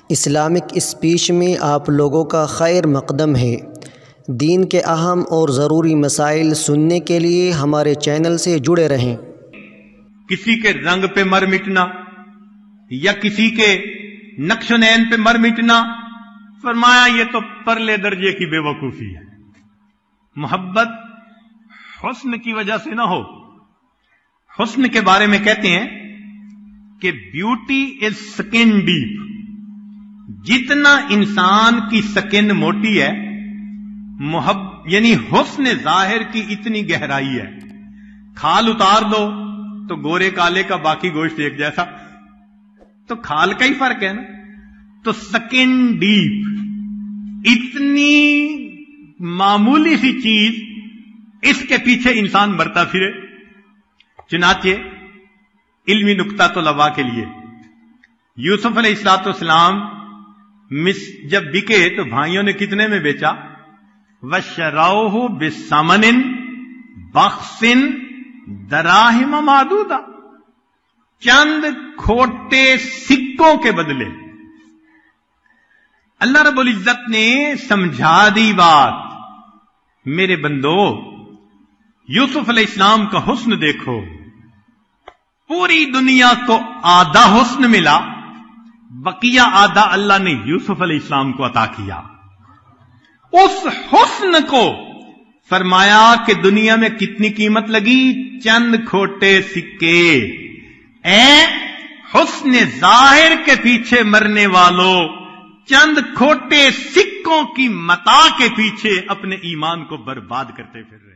Islamic speech میں آپ لوگوں کا خیر مقدم ہے۔ دین کے اہم اور ضروری مسائل سننے کے لیے ہمارے چینل سے جڑے رہیں۔ کسی کے رنگ پہ مر مٹنا یا کسی کے نقش و نین پہ مر مٹنا، فرمایا یہ تو پرلے درجے کی بے وقوفی ہے۔ محبت حسن کی وجہ سے نہ ہو۔ حسن کے بارے میں کہتے ہیں کہ بیوٹی از سکن ڈیپ۔ جتنا انسان کی سکن موٹی ہے، یعنی حسن ظاہر کی اتنی گہرائی ہے۔ کھال اتار دو تو گورے کالے کا باقی گوشت ایک جیسا، تو کھال کا ہی فرق ہے نا۔ تو سکن ڈیپ، اتنی معمولی سی چیز، اس کے پیچھے انسان مرتا پھرے۔ چنانچہ علمی نکتہ طلباء کے لیے، یوسف علیہ الصلوۃ والسلام جب بکے تو بھائیوں نے کتنے میں بیچا؟ وَشَرَوْهُ بِثَمَنٍ بَخْسٍ دَرَاهِمَ مَعْدُودَةٍ، چند کھوٹے سکوں کے بدلے۔ اللہ رب العزت نے سمجھا دی بات، میرے بندو یوسف علیہ السلام کا حسن دیکھو۔ پوری دنیا کو آدھا حسن ملا، بقیہ آدھا اللہ نے یوسف علیہ السلام کو عطا کیا۔ اس حسن کو فرمایا کہ دنیا میں کتنی قیمت لگی؟ چند کھوٹے سکے۔ اے حسن ظاہر کے پیچھے مرنے والوں، چند کھوٹے سکوں کی متاع کے پیچھے اپنے ایمان کو برباد کرتے پھر رہے۔